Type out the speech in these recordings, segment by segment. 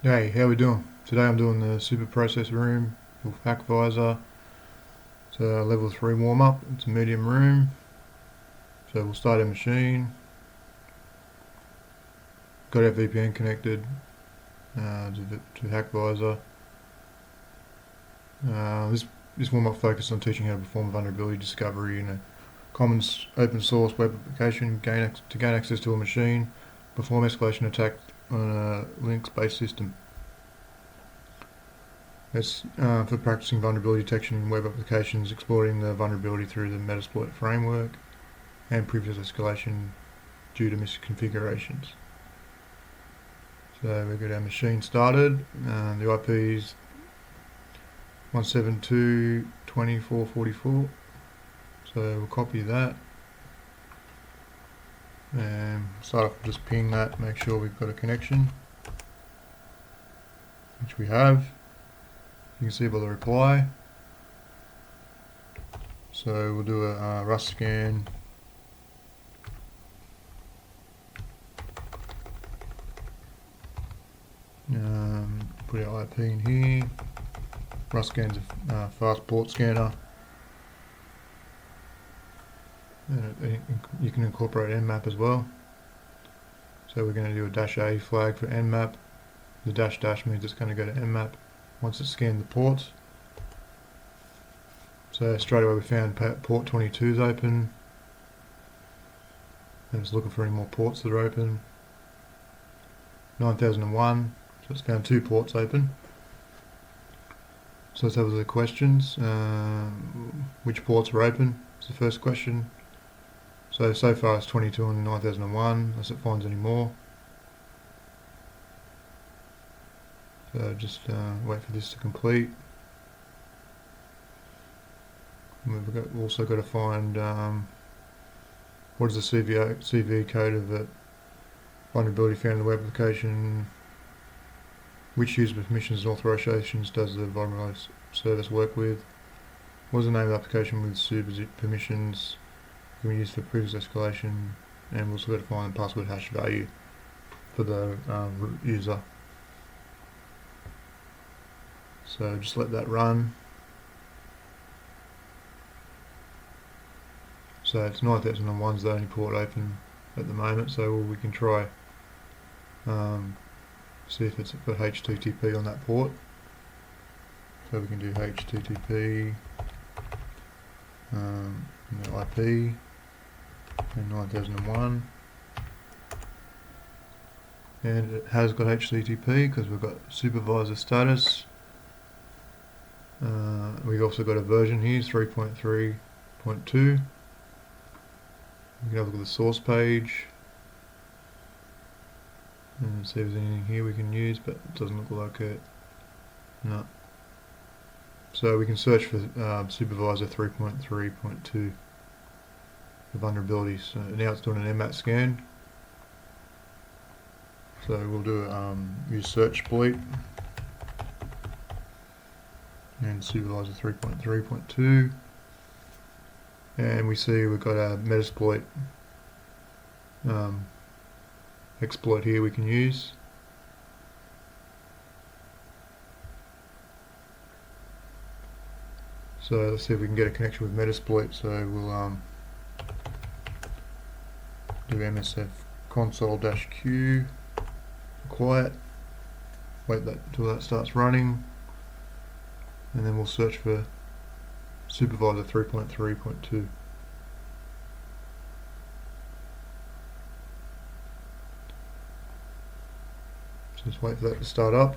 Hey, how we doing? Today I'm doing the super process room with hackviser. It's a level 3 warm-up. It's a medium room. So we'll start our machine. Got our VPN connected to hackviser. This warm-up focused on teaching how to perform vulnerability discovery in a common open source web application to gain access to a machine, perform escalation attack on a Linux-based system. It's for practicing vulnerability detection in web applications, exploiting the vulnerability through the metasploit framework, and previous escalation due to misconfigurations. So we've got our machine started. The IP is 172.24.44. So we'll copy that and start off with just ping that, make sure we've got a connection, which we have. You can see by the reply. So we'll do a Rust scan. Put our IP in here. Rust scan's a fast port scanner. And you can incorporate nmap as well. So we're going to do a -a flag for nmap. The -- means it's going to go to nmap once it's scanned the ports. So straight away we found port 22 is open. And it's looking for any more ports that are open. 9001, so it's found 2 ports open. So let's have a look at the questions. Which ports are open? It's the first question. So far it's 22 and 9001, unless it finds any more. So just wait for this to complete. And we've also got to find what is the CV code of the vulnerability found in the web application. Which user permissions and authorizations does the vulnerability service work with? What is the name of the application with SUID permissions? Can we use for previous escalation? And we've also got to find the password hash value for the user. So just let that run. So it's 9001's the only port open at the moment, so we can try see if it's got HTTP on that port. So we can do HTTP IP and 9001, and it has got HTTP because we've got supervisor status. We've also got a version here, 3.3.2. We can have a look at the source page and see if there's anything here we can use, but it doesn't look like it. No. So we can search for supervisor 3.3.2 for vulnerabilities. So now it's doing an nmap scan. So we'll do use search exploit and supervisor 3.3.2, and we see we've got a metasploit exploit here we can use. So let's see if we can get a connection with metasploit. So we'll do msf console-q quiet, wait until that starts running, and then we'll search for supervisor 3.3.2. Just wait for that to start up.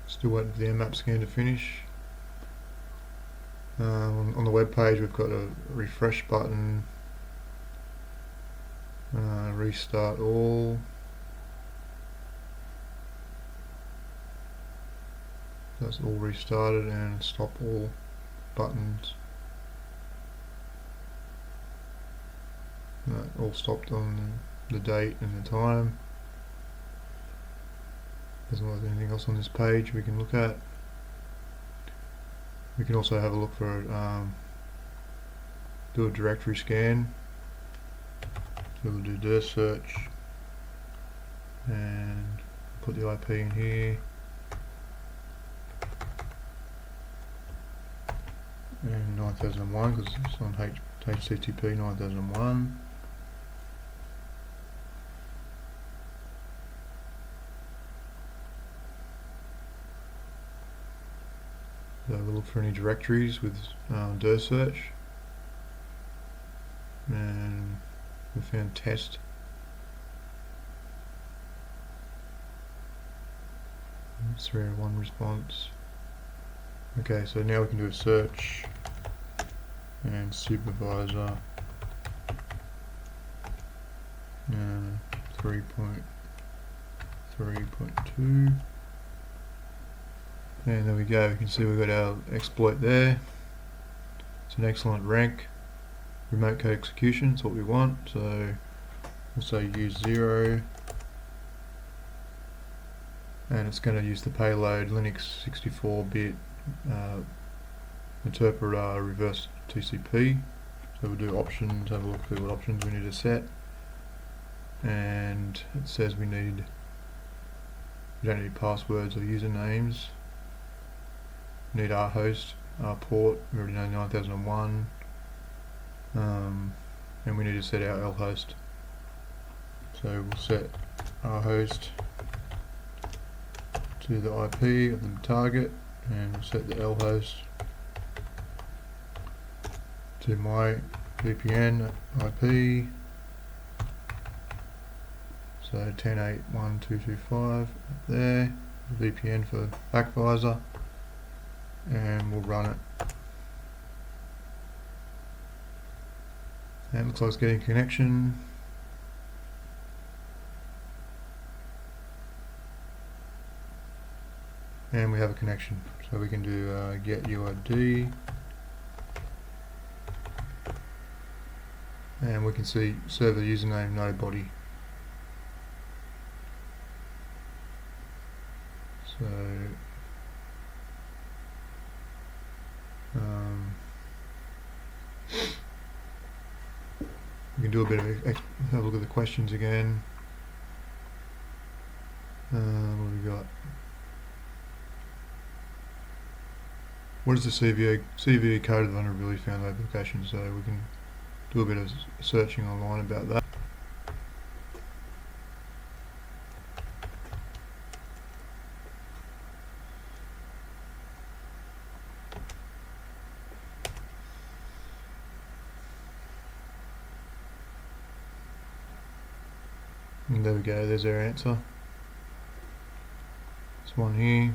Still waiting for the nmap scan to finish. On the web page we've got a refresh button, restart all. That's all restarted, and stop all buttons. That all stopped on the date and the time. Doesn't look like anything else on this page we can look at. We can also have a look for do a directory scan. So we'll do dir search and put the IP in here. And 9001 because it's on HTTP 9001. So we'll look for any directories with dir search, and we found test. It's 301 response. Okay, so now we can do a search and supervisor 3.3.2, and there we go. You can see we've got our exploit there. It's an excellent rank. Remote code execution is what we want, so we'll say use 0, and it's going to use the payload Linux 64-bit interpreter reverse TCP. So we'll do options, have a look at what options we need to set, and it says we don't need passwords or usernames. We need our host, our port, we already know 9001, and we need to set our lhost. So we'll set our host to the IP of the target, and we'll set the lhost to my VPN IP, so 10.8.1.2.2.5 up there, VPN for hackviser, and we'll run it. And it looks like it's getting connection. And we have a connection, so we can do get UID, and we can see server username nobody. So we can do a bit of have a look at the questions again. What have we got? What is the CVE code of the vulnerability found in the application? So we can do a bit of searching online about that. And there we go, there's our answer. This one here.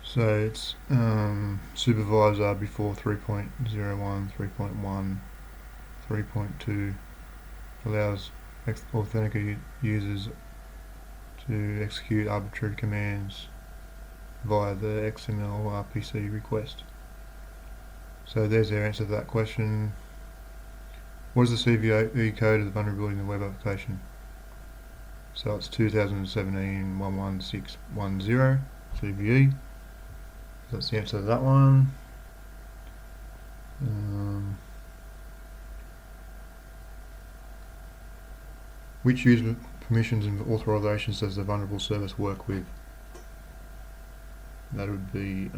So it's supervisor before 3.01, 3.1, 3.2 allows authenticated users to execute arbitrary commands via the XML RPC request. So there's our answer to that question. What is the CVE code of the vulnerability in the web application? So it's 2017 11610 CVE. That's the answer to that one. Which user permissions and authorizations does the vulnerable service work with? That would be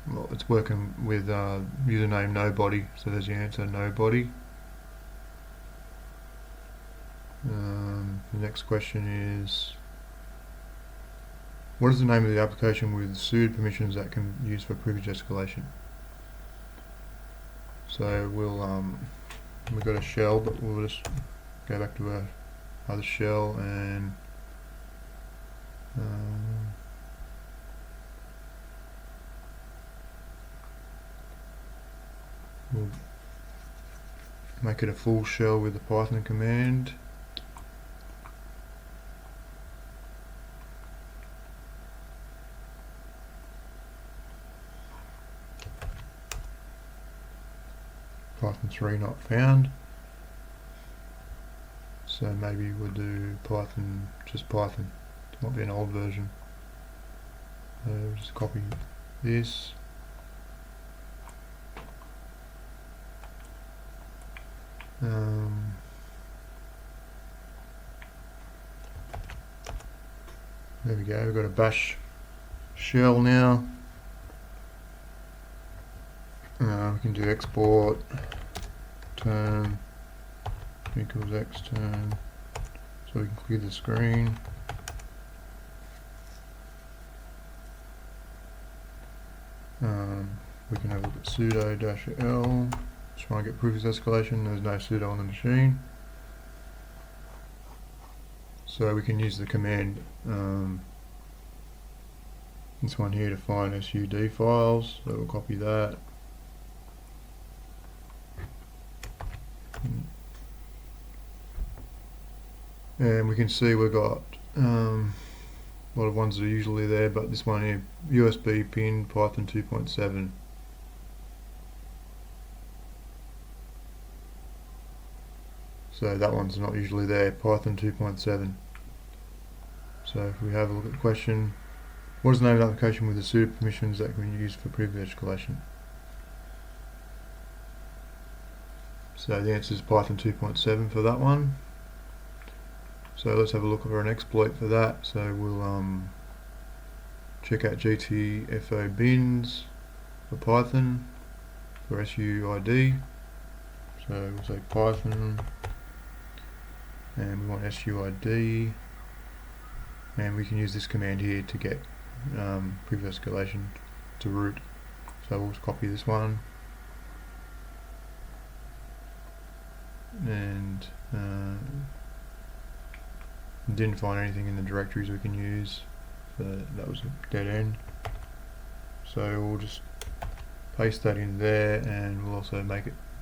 well, it's working with username nobody, so there's the answer, nobody. The next question is, what is the name of the application with SUID permissions that can be used for privilege escalation? So we've got a shell, but we'll just go back to our other shell and we'll make it a full shell with the Python command. Python 3 not found. So maybe we'll do Python, just Python. It might be an old version. So we'll just copy this. There we go, we've got a bash shell now. We can do export term equals x term, so we can clear the screen. We can have a look at sudo-l, try and get proof of escalation. There's no sudo on the machine. So we can use the command, this one here, to find SUID files. So we'll copy that. And we can see we've got a lot of ones that are usually there, but this one here, USB pin Python 2.7. So that one's not usually there, Python 2.7. So if we have a look at the question, what is the name of the application with the SUID permissions that can be used for privilege escalation? So the answer is Python 2.7 for that one. So let's have a look at an exploit for that. So we'll check out GTFO bins for Python for SUID. So we'll say Python, and we want SUID, and we can use this command here to get privilege escalation to root. So we'll just copy this one, and didn't find anything in the directories we can use, so that was a dead end. So we'll just paste that in there, and we'll also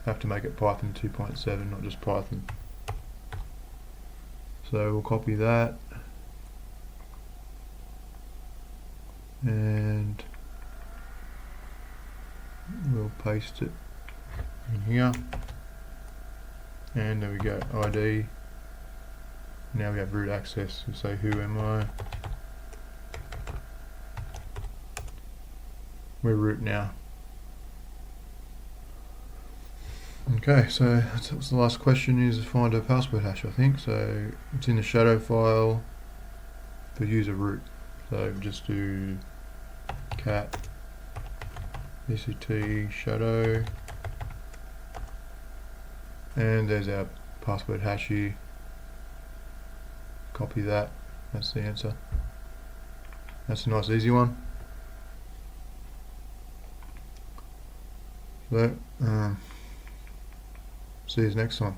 have to make it Python 2.7, not just Python. So we'll copy that, and we'll paste it in here, and there we go, ID. Now we have root access. We'll say who am I? We're root now. Okay, so that's the last question, is find a password hash, I think. So it's in the shadow file for user root. So just do cat vct shadow, and there's our password hash here. Copy that, that's the answer. That's a nice easy one. So, see you next time.